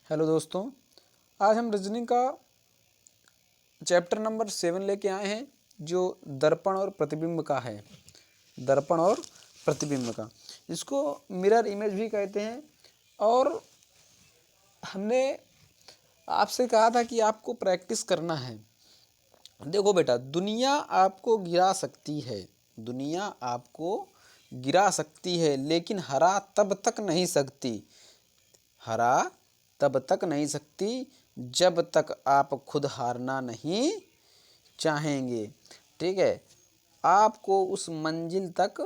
Hello दोस्तों, आज हम रीजनिंग का चैप्टर नंबर 7 लेके आए हैं जो दर्पण और प्रतिबिंब का है। दर्पण और प्रतिबिंब का, इसको मिरर इमेज भी कहते हैं। और हमने आपसे कहा था कि आपको प्रैक्टिस करना है। देखो बेटा, दुनिया आपको गिरा सकती है, दुनिया आपको गिरा सकती है, लेकिन हरा तब तक नहीं सकती, हरा तब तक नहीं सकती जब तक आप खुद हारना नहीं चाहेंगे। ठीक है, आपको उस मंजिल तक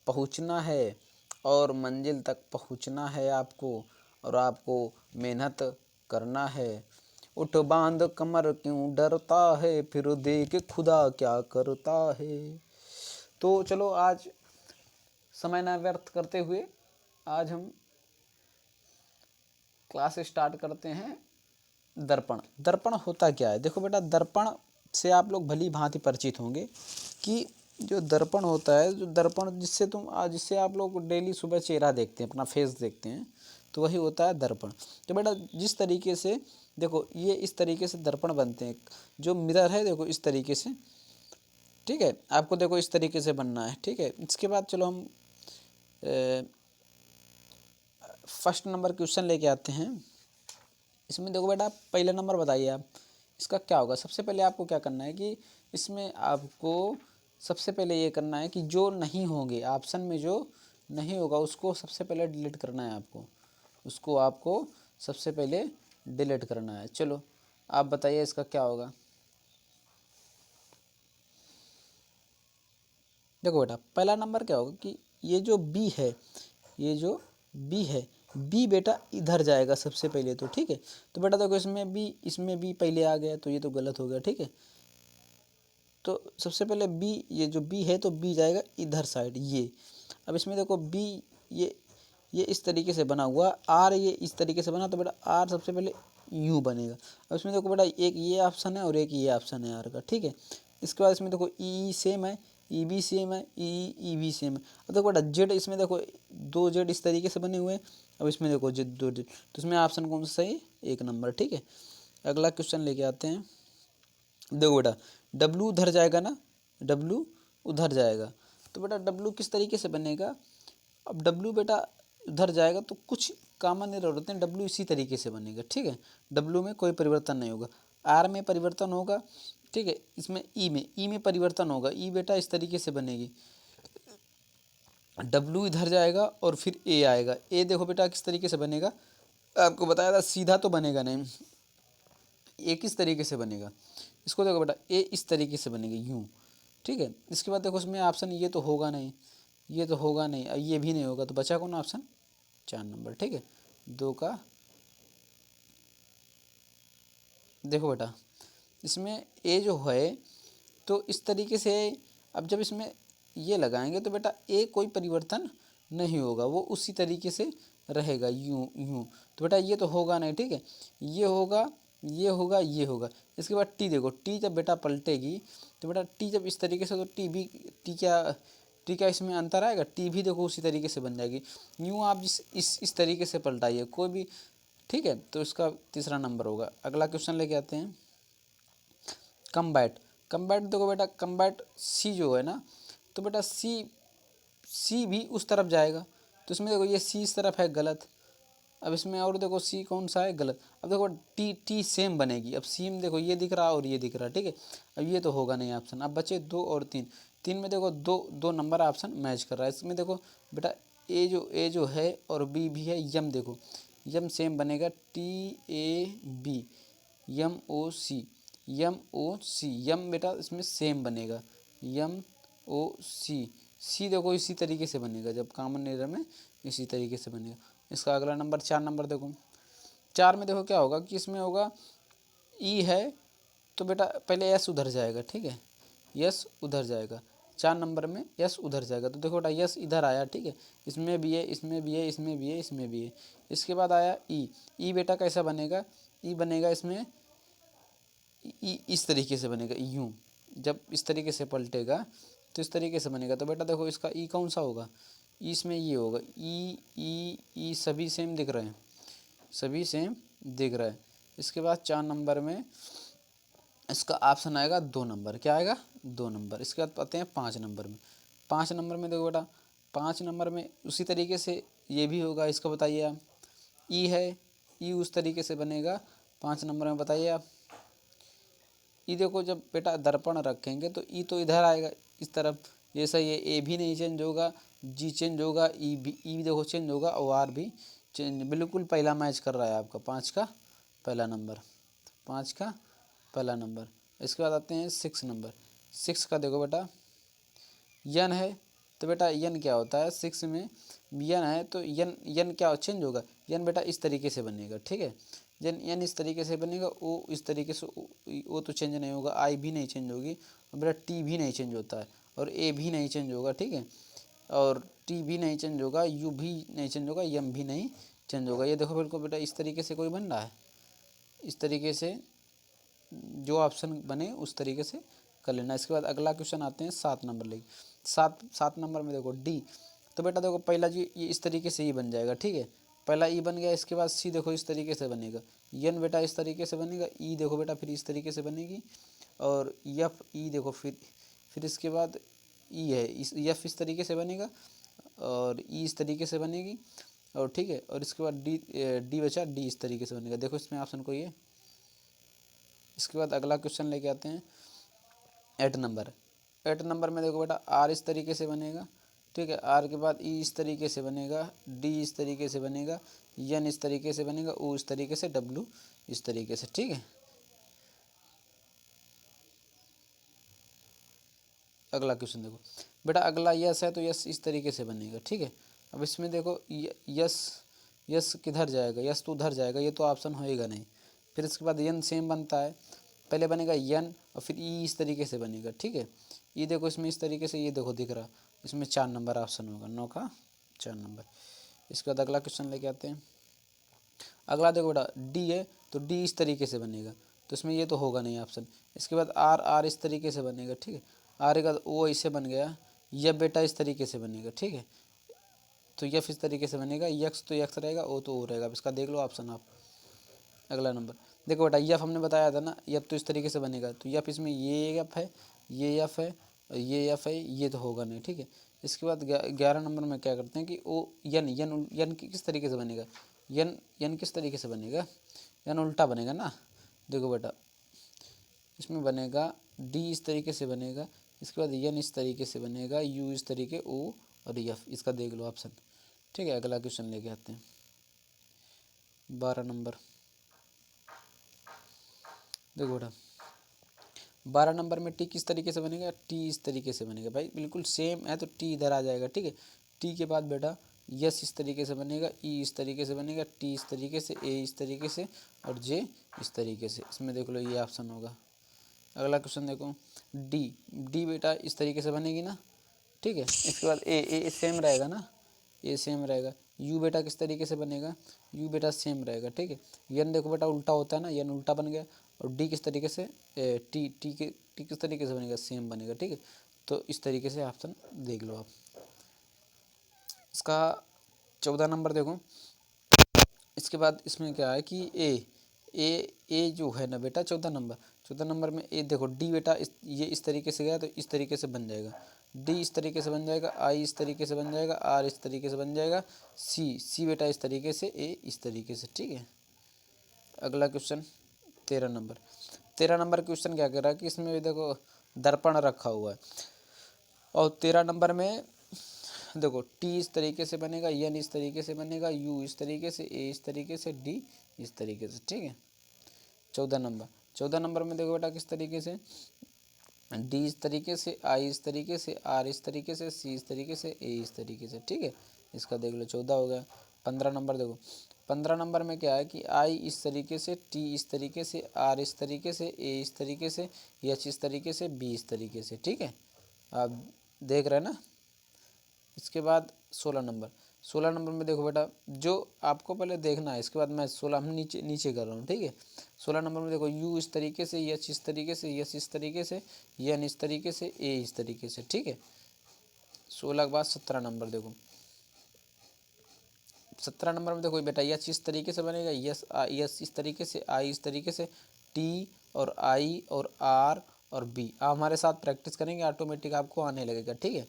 पहुंचना है और मंजिल तक पहुंचना है आपको, और आपको मेहनत करना है। उठ बांध कमर क्यों डरता है, फिर देख खुदा क्या करता है। तो चलो, आज समय ना व्यर्थ करते हुए आज हम क्लास स्टार्ट करते हैं। दर्पण, दर्पण होता क्या है? देखो बेटा, दर्पण से आप लोग भली भांति परिचित होंगे कि जो दर्पण होता है, जो दर्पण जिससे आप लोग डेली सुबह चेहरा देखते हैं, अपना फेस देखते हैं, तो वही होता है दर्पण। तो बेटा, जिस तरीके से देखो, ये इस तरीके से दर्पण बनते हैं। जो मिरर है देखो इस तरीके से, ठीक है, आपको देखो इस तरीके से बनना है। ठीक है, इसके बाद चलो हम फर्स्ट नंबर क्वेश्चन लेके आते हैं। इसमें देखो बेटा, पहला नंबर बताइए आप, इसका क्या होगा। सबसे पहले आपको क्या करना है कि इसमें आपको सबसे पहले ये करना है कि जो नहीं होंगे, ऑप्शन में जो नहीं होगा उसको सबसे पहले डिलीट करना है आपको, उसको आपको सबसे पहले डिलीट करना है। चलो आप बताइए इसका क्या होगा। देखो बेटा, पहला नंबर क्या होगा कि ये जो बी है, ये जो बी है, बी बेटा इधर जाएगा सबसे पहले तो। ठीक है, तो बेटा देखो इसमें बी पहले आ गया, तो ये तो गलत हो गया। ठीक है, तो सबसे पहले बी, ये जो बी है तो बी जाएगा इधर साइड ये। अब इसमें देखो बी, ये इस तरीके से बना हुआ, आर ये इस तरीके से बना, तो बेटा आर सबसे पहले यूँ बनेगा। अब इसमें देखो बेटा, एक ये ऑप्शन है और एक ये ऑप्शन है आर का। ठीक है, इसके बाद इसमें देखो ई सेम है, ई बी सेम है, ई बी सेम है। अब देखो बेटा जेड, इसमें देखो दो जेड इस तरीके से बने हुए हैं। अब इसमें देखो जेड, दो जेड, तो इसमें ऑप्शन कौन सा सही? एक नंबर। ठीक है, अगला क्वेश्चन लेके आते हैं। देखो बेटा, डब्लू उधर जाएगा ना, डब्लू उधर जाएगा, तो बेटा डब्लू किस तरीके से बनेगा। अब डब्लू बेटा उधर जाएगा तो कुछ कॉमन एरर होते हैं, डब्लू इसी तरीके से बनेगा। ठीक है, डब्लू में कोई परिवर्तन नहीं होगा, आर में परिवर्तन होगा। ठीक है, इसमें ई में परिवर्तन होगा, ई बेटा इस तरीके से बनेगी, डब्लू इधर जाएगा और फिर ए आएगा। ए देखो बेटा किस तरीके से बनेगा, आपको बताया था, सीधा तो बनेगा नहीं। ए किस तरीके से बनेगा, इसको देखो बेटा, ए इस तरीके से बनेगी यूँ। ठीक है, इसके बाद देखो इसमें ऑप्शन ये तो होगा नहीं, ये तो होगा नहीं, और ये भी नहीं होगा, तो बचा कौन ऑप्शन? 4 नंबर। ठीक है, 2 का। देखो बेटा, इसमें ए जो है तो इस तरीके से, अब जब इसमें ये लगाएंगे तो बेटा ए कोई परिवर्तन नहीं होगा, वो उसी तरीके से रहेगा यूँ यूँ, तो बेटा ये तो होगा नहीं। ठीक है, ये होगा, ये होगा, ये होगा। इसके बाद टी देखो, टी जब बेटा पलटेगी तो बेटा टी जब इस तरीके से, तो टी भी, टी क्या इसमें अंतर आएगा, टी भी देखो उसी तरीके से बन जाएगी। यूँ आप इस तरीके से पलटाइए कोई भी। ठीक है, तो इसका तीसरा नंबर होगा। अगला क्वेश्चन लेके आते हैं, कम्बैट। कम्बैट देखो बेटा, कम्बैट सी जो है ना, तो बेटा सी भी उस तरफ जाएगा, तो इसमें देखो ये सी इस तरफ है, गलत। अब इसमें और देखो सी कौन सा है, गलत। अब देखो टी टी सेम बनेगी, अब सी में देखो ये दिख रहा और ये दिख रहा। ठीक है, अब ये तो होगा नहीं ऑप्शन। अब बचे 2 और 3, 3 में देखो दो दो नंबर ऑप्शन मैच कर रहा है। इसमें देखो बेटा ए जो है और बी भी है, यम देखो, यम सेम बनेगा, टी ए बी, यम ओ सी, यम ओ सी, यम बेटा इसमें सेम बनेगा, यम ओ सी, सी देखो इसी तरीके से बनेगा, जब कॉमन एरर में इसी तरीके से बनेगा। इसका अगला नंबर 4 नंबर देखो, 4 में देखो क्या होगा कि इसमें होगा ई है, तो बेटा पहले एस उधर जाएगा। ठीक है, यस उधर जाएगा, 4 नंबर में यस उधर जाएगा, तो देखो बेटा यस इधर आया। ठीक है, इसमें भी है, इसमें भी है, इसमें भी है, इसमें भी है। इसके बाद आया ई बेटा कैसा बनेगा, ई बनेगा इसमें, ई इस तरीके से बनेगा यूँ, जब इस तरीके से पलटेगा तो इस तरीके से बनेगा, तो बेटा देखो इसका ई कौन सा होगा, ई इसमें ये होगा, ई ई ई सभी सेम दिख रहे हैं, सभी सेम दिख रहा है। इसके बाद 4 नंबर में इसका ऑप्शन आएगा 2 नंबर, क्या आएगा 2 नंबर। इसके बाद आते हैं 5 नंबर में। 5 नंबर में देखो बेटा, 5 नंबर में उसी तरीके से ये भी होगा, इसका बताइए आप। ई है, ई उस तरीके से बनेगा 5 नंबर में, बताइए आप। ई देखो जब बेटा दर्पण रखेंगे तो ई तो इधर आएगा इस तरफ, जैसा ये ए भी नहीं चेंज होगा, जी चेंज होगा, ई भी देखो चेंज होगा और आर भी चेंज, बिल्कुल पहला मैच कर रहा है आपका 5 का पहला नंबर, 5 का पहला नंबर। इसके बाद आते हैं 6 नंबर। 6 का देखो बेटा यन है, तो बेटा यन क्या होता है 6 में, यन है तो यन यन क्या चेंज होगा, यन बेटा इस तरीके से बनेगा, ठीक है। यन इस तरीके से बनेगा, ओ इस तरीके से, ओ तो चेंज नहीं होगा, आई भी नहीं चेंज होगी, और बेटा टी भी नहीं चेंज होता है, और ए भी नहीं चेंज होगा, ठीक है, और टी भी नहीं चेंज होगा, यू भी नहीं चेंज होगा, यम भी नहीं चेंज होगा। ये देखो बिल्कुल बेटा इस तरीके से कोई बन रहा है, इस तरीके से जो ऑप्शन बने उस तरीके से कर लेना। इसके बाद अगला क्वेश्चन आते हैं 7 नंबर लेके। 7 नंबर में देखो डी, तो बेटा देखो पहला जी ये इस तरीके से ही बन जाएगा, ठीक है, पहला ई बन गया। इसके बाद सी देखो इस तरीके से बनेगा, यन बेटा इस तरीके से बनेगा, ई देखो बेटा फिर इस तरीके से बनेगी, और यफ ई देखो फिर इसके बाद ई है, इस यफ इस तरीके से बनेगा, और ई इस तरीके से बनेगी, और ठीक है, और इसके बाद डी बचा, डी इस तरीके से बनेगा, देखो इसमें ऑप्शन कोई है। इसके बाद अगला क्वेश्चन लेके आते हैं 8 नंबर। 8 नंबर में देखो बेटा आर इस तरीके से बनेगा, ठीक है, आर के बाद ई इस तरीके से बनेगा, डी इस तरीके से बनेगा, एन इस तरीके से बनेगा, ओ इस तरीके से, डब्ल्यू इस तरीके से, ठीक है। अगला क्वेश्चन देखो बेटा, अगला यस है तो यस इस तरीके से बनेगा, ठीक है। अब इसमें देखो यस, यस किधर जाएगा, यस तो उधर जाएगा, ये तो ऑप्शन होएगा नहीं। फिर इसके बाद यन सेम बनता है, पहले बनेगा यन और फिर ई इस तरीके से बनेगा, ठीक है। ये देखो इसमें इस तरीके से, ये देखो दिख रहा, इसमें 4 नंबर ऑप्शन होगा, 9 का 4 नंबर। इसके बाद अगला क्वेश्चन लेके आते हैं। अगला देखो बेटा डी है, तो डी इस तरीके से बनेगा, तो इसमें ये तो होगा नहीं ऑप्शन। इसके बाद आर, आर इस तरीके से बनेगा, ठीक है, आर के बाद ओ ऐसे बन गया, यह बेटा इस तरीके से बनेगा, ठीक है, तो यफ इस तरीके से बनेगा, यक्स तो यक्स रहेगा, ओ तो ओ रहेगा। अब इसका देख लो ऑप्शन आप। अगला नंबर देखो बेटा यफ हमने बताया था ना, यफ तो इस तरीके से बनेगा, तो यफ इसमें ये यफ है, ये यफ है, और ये यफ है, ये तो होगा नहीं, ठीक है। इसके बाद 11 नंबर में क्या करते हैं कि ओ यन यन यन किस तरीके से बनेगा, यन यन किस तरीके से बनेगा, यन उल्टा बनेगा ना। देखो बेटा इसमें बनेगा डी इस तरीके से बनेगा, इसके बाद यन इस तरीके से बनेगा, यू इस तरीके, ओ और यफ, इसका देख लो ऑप्शन, ठीक है। अगला क्वेश्चन लेके आते हैं 12 नंबर। देखो बेटा 12 नंबर में टी किस तरीके से बनेगा, टी इस तरीके से बनेगा, भाई बिल्कुल सेम है तो टी इधर आ जाएगा, ठीक है। टी के बाद बेटा यस इस तरीके से बनेगा, ई इस तरीके से बनेगा, टी इस तरीके से, ए इस तरीके से, और जे इस तरीके से। इसमें देख लो ये ऑप्शन होगा। अगला क्वेश्चन देखो डी, डी बेटा इस तरीके से बनेगी ना, ठीक है। इसके बाद ए सेम रहेगा ना, ए सेम रहेगा। यू बेटा किस तरीके से बनेगा, यू बेटा सेम रहेगा, ठीक है। यन देखो बेटा उल्टा होता है ना, यन उल्टा बन गया, और डी किस तरीके से, टी किस तरीके से बनेगा, सेम बनेगा, ठीक है। तो इस तरीके से ऑप्शन देख लो आप। इसका 14 नंबर देखो। इसके बाद इसमें क्या है कि ए जो है ना बेटा 14 नंबर में ए देखो डी बेटा ये इस तरीके से गया तो इस तरीके से बन जाएगा, डी इस तरीके से बन जाएगा, आई इस तरीके से बन जाएगा, आर इस तरीके से बन जाएगा, सी बेटा इस तरीके से, ए इस तरीके से, ठीक है। अगला क्वेश्चन 13 नंबर क्वेश्चन क्या कर रहा है कि इसमें भी देखो दर्पण रखा हुआ है, और 13 नंबर में देखो टी इस तरीके से बनेगा, एन इस तरीके से बनेगा, यू इस तरीके से, ए इस तरीके से, डी इस तरीके से, ठीक है। 14 नंबर में देखो बेटा किस तरीके से, डी इस तरीके से, आई इस तरीके से, आर इस तरीके से, सी इस तरीके से, ए इस तरीके से, ठीक है। इसका देख लो 14 हो गया। 15 नंबर देखो, 15 नंबर में क्या है कि आई इस तरीके से, टी इस तरीके से, आर इस तरीके से, ए इस तरीके से, एच इस तरीके से, बी इस तरीके से, ठीक है। आप देख रहे हैं ना। इसके बाद 16 नंबर में देखो बेटा जो आपको पहले देखना है, इसके बाद मैं 16 हम नीचे नीचे कर रहा हूँ, ठीक है। 16 नंबर में देखो यू इस तरीके से, एच इस तरीके से, एस इस तरीके से, एन इस तरीके से, ए इस तरीके से, ठीक है। 16 के बाद 17 नंबर देखो, 17 नंबर में देखो बेटा यस इस तरीके से बनेगा, यस यस इस तरीके से, आई इस तरीके से, टी और आई और आर और बी। आप हमारे साथ प्रैक्टिस करेंगे ऑटोमेटिक आपको आने लगेगा, ठीक है।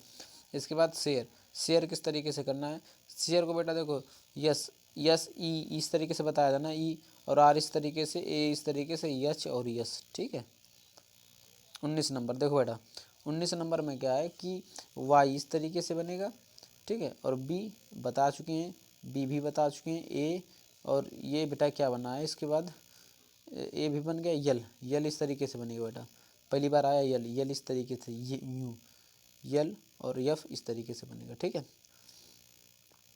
इसके बाद शेयर, शेयर किस तरीके से करना है, शेयर को बेटा देखो यस यस ई इस तरीके से बताया था ना, ई और आर इस तरीके से, ए इस तरीके से, यच और यस, ठीक है। 19 नंबर देखो बेटा 19 नंबर में क्या है कि वाई इस तरीके से बनेगा, ठीक है, और बी बता चुके हैं, बी भी बता चुके हैं, ए और ये बेटा क्या बना है इसके बाद ए भी बन गया, यल यल इस तरीके से बनेगा बेटा, पहली बार आया यल यल इस तरीके से, ये यू यल और यफ इस तरीके से बनेगा, ठीक है।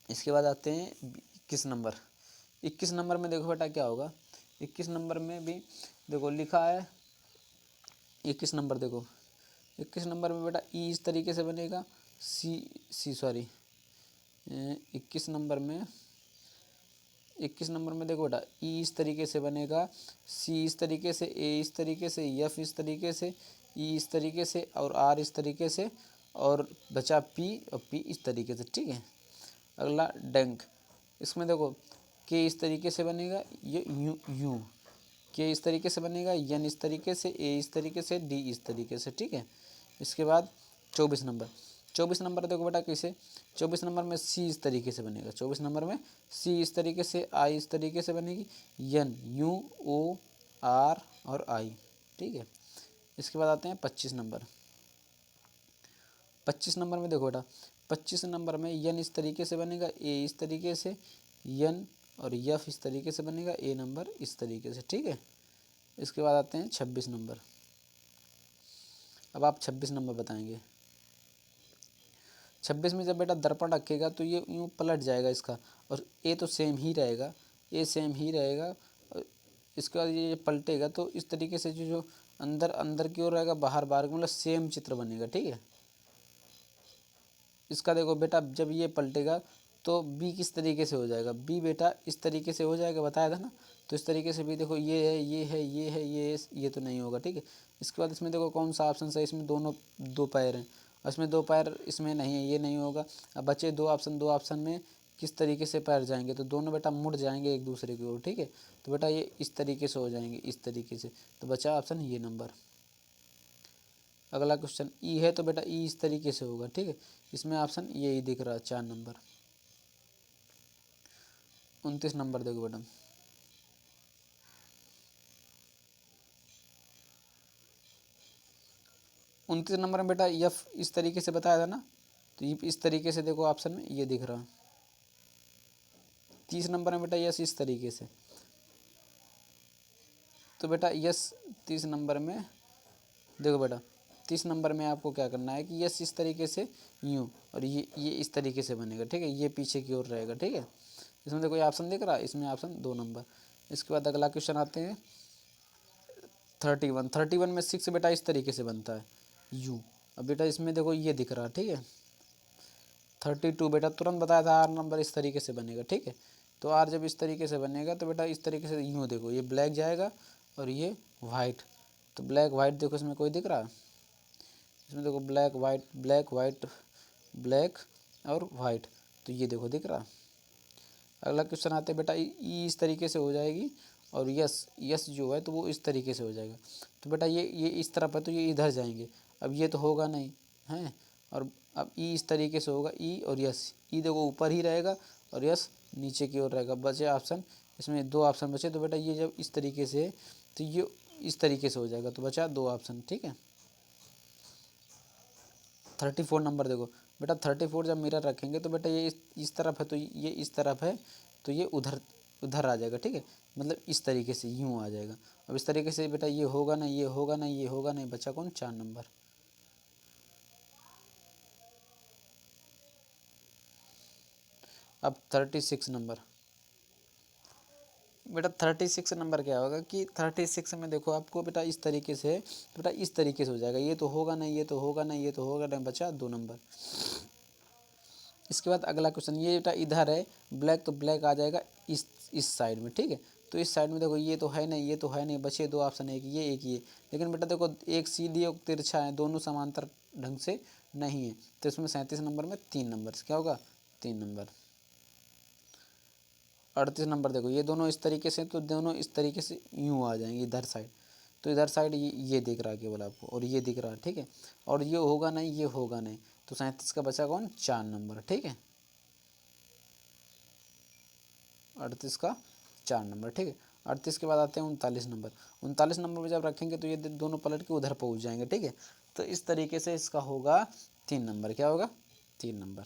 इसके बाद आते हैं 21 नंबर। 21 नंबर में देखो बेटा क्या होगा, 21 नंबर में भी देखो लिखा है, 21 नंबर देखो 21 नंबर में बेटा ई इस तरीके से बनेगा, सी सॉरी 21 नंबर में 21 नंबर में देखो बेटा ई इस तरीके से बनेगा, सी इस तरीके से, ए इस तरीके से, एफ इस तरीके से, ई इस तरीके से और आर इस तरीके से और बचा पी और पी इस तरीके से, ठीक है। अगला डंक, इसमें देखो के इस तरीके से बनेगा, ये यू यू के इस तरीके से बनेगा, यन इस तरीके से, ए इस तरीके से, डी इस तरीके से, ठीक है। इसके बाद 24 नंबर, 24 नंबर देखो बेटा कैसे, 24 नंबर में सी इस तरीके से बनेगा, 24 नंबर में सी इस तरीके से, आई इस तरीके से बनेगी, यन यू ओ आर और आई, ठीक है। इसके बाद आते हैं 25 नंबर। 25 नंबर में देखो बेटा 25 नंबर में यन इस तरीके से बनेगा, ए इस तरीके से, यन और यफ इस तरीके से बनेगा, ए नंबर इस तरीके से, ठीक है। इसके बाद आते हैं 26 नंबर। अब आप 26 नंबर बताएंगे। 26 में जब बेटा दर्पण रखेगा तो ये यूँ पलट जाएगा इसका, और ए तो सेम ही रहेगा, ए सेम ही रहेगा, और इसके बाद ये पलटेगा तो इस तरीके से जो अंदर अंदर की ओर रहेगा, बाहर बाहर मतलब सेम चित्र बनेगा, ठीक है। इसका देखो बेटा जब ये पलटेगा तो बी किस तरीके से हो जाएगा, बी बेटा इस तरीके से हो जाएगा, बताया था ना। तो इस तरीके से भी देखो ये है ये है ये है ये तो नहीं होगा, ठीक है। इसके बाद इसमें देखो कौन सा ऑप्शन सही, इसमें दोनों दो पैर हैं, इसमें दो पैर इसमें नहीं है, ये नहीं होगा। अब बचे दो ऑप्शन में किस तरीके से पैर जाएंगे, तो दोनों बेटा मुड़ जाएंगे एक दूसरे की ओर, ठीक है। तो बेटा ये इस तरीके से हो जाएंगे, इस तरीके से, तो बचा ऑप्शन ये नंबर। अगला क्वेश्चन ई है तो बेटा ई इस तरीके से होगा, ठीक है। इसमें ऑप्शन यही दिख रहा है 4 नंबर। 29 नंबर देखो बेटा 29 नंबर में बेटा यफ इस तरीके से बताया था ना, तो ये इस तरीके से देखो ऑप्शन में ये दिख रहा। 30 नंबर में बेटा यस इस तरीके से, तो बेटा यस 30 नंबर में देखो बेटा 30 नंबर में आपको क्या करना है कि यस इस तरीके से यूँ और ये इस तरीके से बनेगा, ठीक है। ये पीछे की ओर रहेगा, ठीक है। इसमें देखो ये ऑप्शन दिख रहा है, इसमें ऑप्शन 2 नंबर। इसके बाद अगला क्वेश्चन आते हैं 31 में 6 बेटा इस तरीके से बनता है यू। अब बेटा इसमें देखो ये दिख रहा है, ठीक है। 32 बेटा तुरंत बताया था आर नंबर इस तरीके से बनेगा, ठीक है। तो आर जब इस तरीके से बनेगा तो बेटा इस तरीके से यूँ देखो ये ब्लैक जाएगा और ये वाइट, तो ब्लैक वाइट देखो इसमें कोई दिख रहा है, इसमें देखो black white black white black और वाइट, तो ये देखो दिख रहा। अगला क्वेश्चन आते हैं बेटा ई इस तरीके से हो जाएगी और यस यस जो है तो वो इस तरीके से हो जाएगा, तो बेटा ये इस तरफ है तो ये इधर जाएंगे। अब ये तो होगा नहीं है, और अब ई इस तरीके से होगा, ई और यस, ई देखो ऊपर ही रहेगा और यस नीचे की ओर रहेगा। बचे ऑप्शन, इसमें 2 ऑप्शन बचे, तो बेटा ये जब इस तरीके से है तो ये इस तरीके से हो जाएगा, तो बचा 2 ऑप्शन, ठीक है। 34 नंबर देखो बेटा 34 जब मिरर रखेंगे तो बेटा ये इस तरफ है तो ये इस तरफ है तो ये उधर उधर आ जाएगा, ठीक है। मतलब इस तरीके से यूँ आ जाएगा। अब इस तरीके से बेटा ये होगा ना ये होगा ना ये होगा नहीं, बचा कौन 4 नंबर। अब 36 नंबर बेटा 36 नंबर क्या होगा कि 36 में देखो आपको बेटा इस तरीके से, तो बेटा इस तरीके से हो जाएगा, ये तो होगा नहीं ये तो होगा नहीं ये तो होगा नहीं, बचा 2 नंबर। इसके बाद अगला क्वेश्चन ये बेटा इधर है ब्लैक, तो ब्लैक आ जाएगा इस साइड में, ठीक है। तो इस साइड में देखो ये तो है नहीं ये तो है नहीं, बचे 2 ऑप्शन, एक ये। लेकिन बेटा देखो एक सीधी और तिरछा है, दोनों समांतर ढंग से नहीं है, तो इसमें 37 नंबर में 3 नंबर क्या होगा 3 नंबर। 38 नंबर देखो, ये दोनों इस तरीके से, तो दोनों इस तरीके से यूँ आ जाएंगे इधर साइड। तो इधर साइड ये दिख रहा है केवल आपको, और ये दिख रहा है, ठीक है। और ये होगा नहीं, ये होगा नहीं, तो 37 का बचा कौन, 4 नंबर, ठीक है। 38 का 4 नंबर, ठीक है। 38 के बाद आते हैं 39 नंबर। 39 नंबर पर जब रखेंगे तो ये दोनों पलट के उधर पहुँच जाएंगे, ठीक है। तो इस तरीके से इसका होगा 3 नंबर, क्या होगा, 3 नंबर।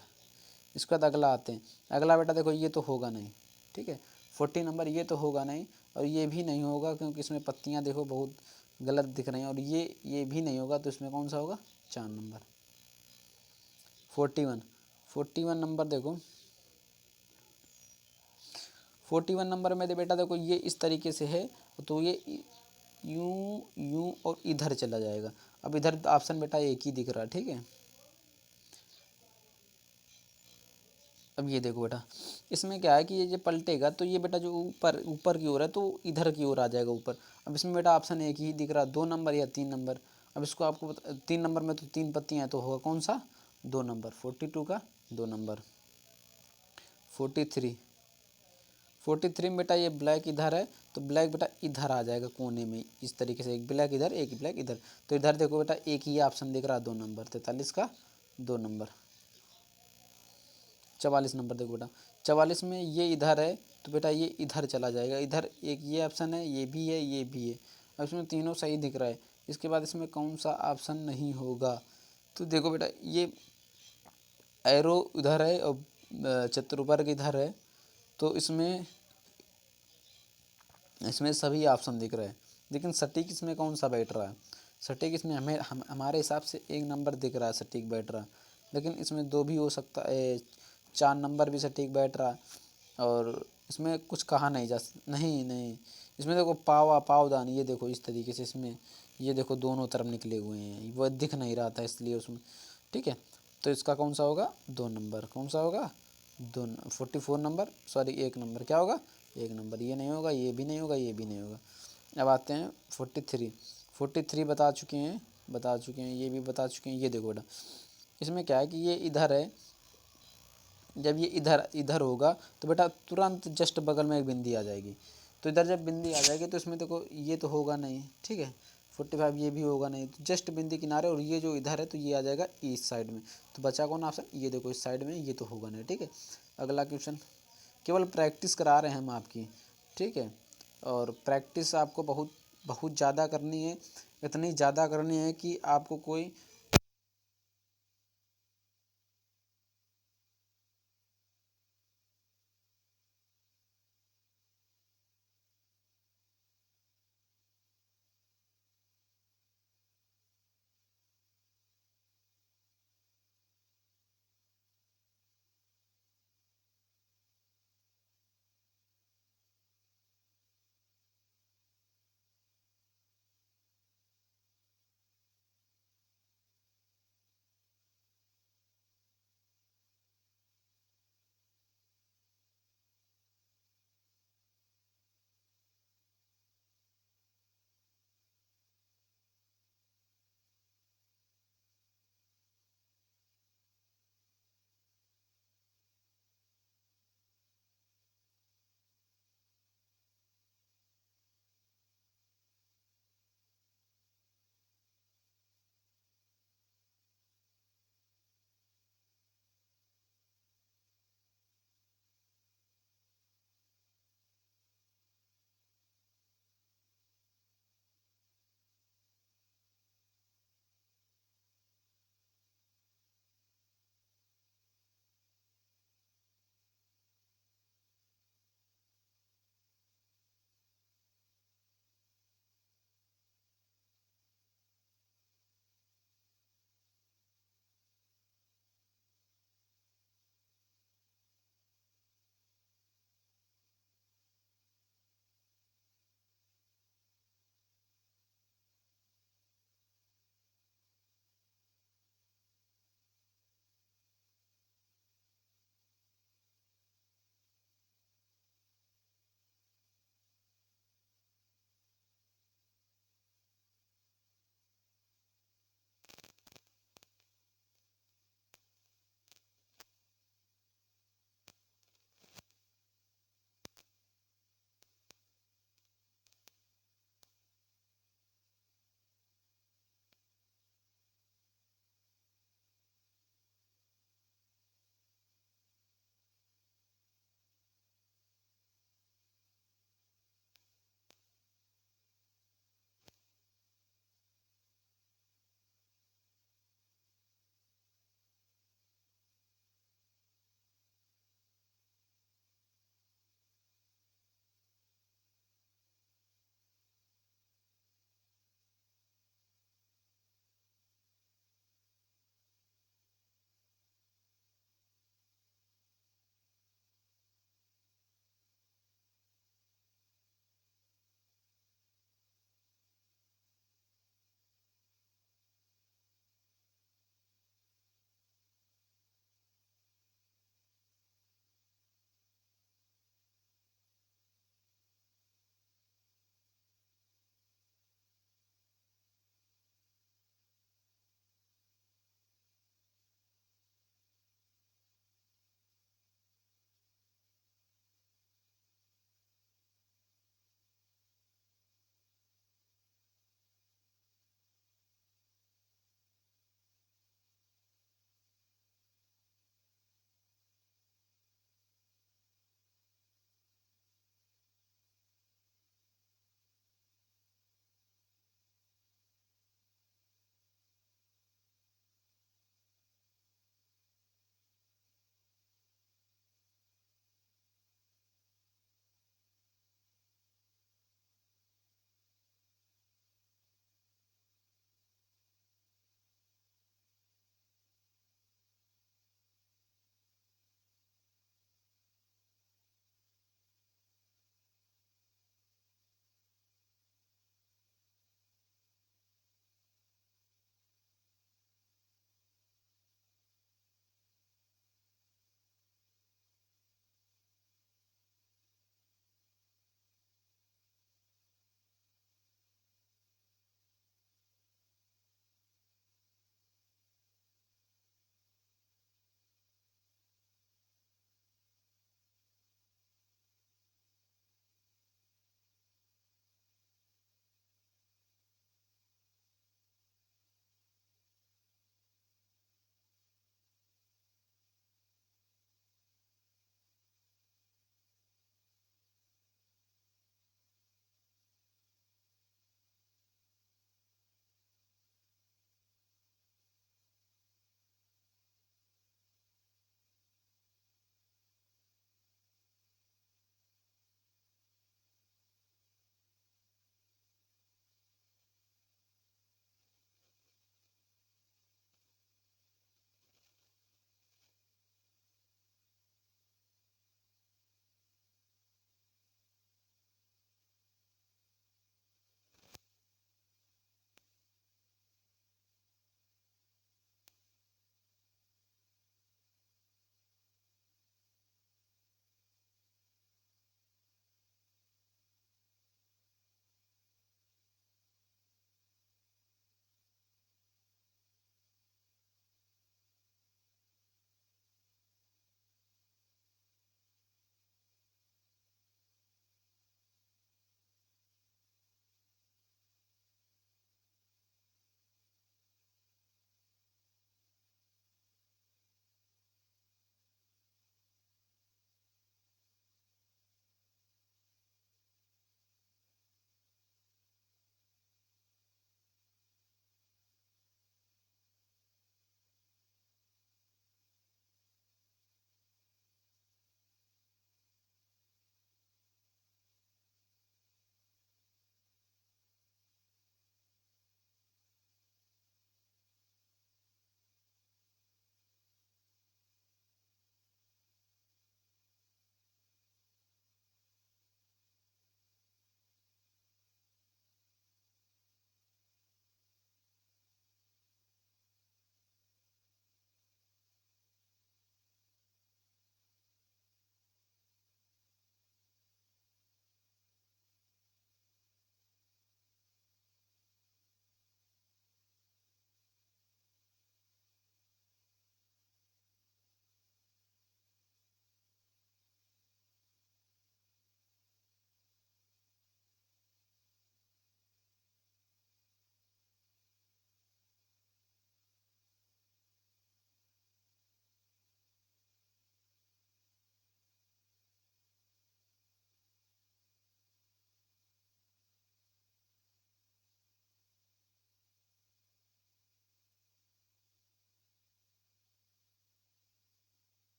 इसके बाद अगला आते हैं। अगला बेटा देखो, ये तो होगा नहीं, ठीक है। 40 नंबर, ये तो होगा नहीं, और ये भी नहीं होगा क्योंकि इसमें पत्तियाँ देखो बहुत गलत दिख रही हैं, और ये भी नहीं होगा, तो इसमें कौन सा होगा, 4 नंबर। 41 नंबर देखो, 41 नंबर में बेटा देखो ये इस तरीके से है, तो ये यूँ यूँ और इधर चला जाएगा। अब इधर ऑप्शन बेटा एक ही दिख रहा है, ठीक है। अब ये देखो बेटा, इसमें क्या है कि ये जो पलटेगा तो ये बेटा जो ऊपर ऊपर की ओर है तो इधर की ओर आ जाएगा ऊपर। अब इसमें बेटा ऑप्शन एक ही दिख रहा है, 2 नंबर या 3 नंबर। अब इसको आपको 3 नंबर में तो 3 पत्तियाँ हैं, तो होगा कौन सा, 2 नंबर। 42 का 2 नंबर। 43 में बेटा ये ब्लैक इधर है, तो ब्लैक बेटा इधर आ जाएगा कोने में, इस तरीके से, एक ब्लैक इधर, एक ब्लैक इधर। तो इधर देखो बेटा एक ही ऑप्शन दिख रहा है, 2 नंबर। 43 का 2 नंबर। 44 नंबर देखो बेटा, 44 में ये इधर है, तो बेटा ये इधर चला जाएगा। इधर एक ये ऑप्शन है, ये भी है, ये भी है। अब इसमें तीनों सही दिख रहा है। इसके बाद इसमें कौन सा ऑप्शन नहीं होगा, तो देखो बेटा ये एरो उधर है और चतुर्वर्ग इधर है, तो इसमें सभी ऑप्शन दिख रहे हैं, लेकिन सटीक इसमें कौन सा बैठ रहा है। सटीक इसमें हमारे हिसाब से 1 नंबर दिख रहा है सटीक बैठ रहा है, लेकिन इसमें 2 भी हो सकता है, 4 नंबर भी सटीक बैठ रहा है। और इसमें कुछ कहा नहीं नहीं, इसमें देखो पावदान, ये देखो इस तरीके से इसमें, ये देखो दोनों तरफ निकले हुए हैं, वो दिख नहीं रहा था इसलिए उसमें, ठीक है। तो इसका कौन सा होगा, 2 नंबर। कौन सा होगा, 44 नंबर, सॉरी 1 नंबर, क्या होगा, 1 नंबर। ये नहीं होगा, ये भी नहीं होगा, ये भी नहीं होगा। अब आते हैं 43 बता चुके हैं, ये भी बता चुके हैं। ये देखो बेटा, इसमें क्या है कि ये इधर है, जब ये इधर इधर होगा तो बेटा तुरंत जस्ट बगल में एक बिंदी आ जाएगी। तो इधर जब बिंदी आ जाएगी तो इसमें देखो ये तो होगा नहीं, ठीक है। 45 ये भी होगा नहीं, तो जस्ट बिंदी किनारे, और ये जो इधर है तो ये आ जाएगा इस साइड में। तो बचा कौन ऑप्शन, ये देखो इस साइड में, ये तो होगा नहीं, ठीक है। अगला क्वेश्चन, केवल प्रैक्टिस करा रहे हैं हम आपकी, ठीक है। और प्रैक्टिस आपको बहुत बहुत ज़्यादा करनी है, इतनी ज़्यादा करनी है कि आपको कोई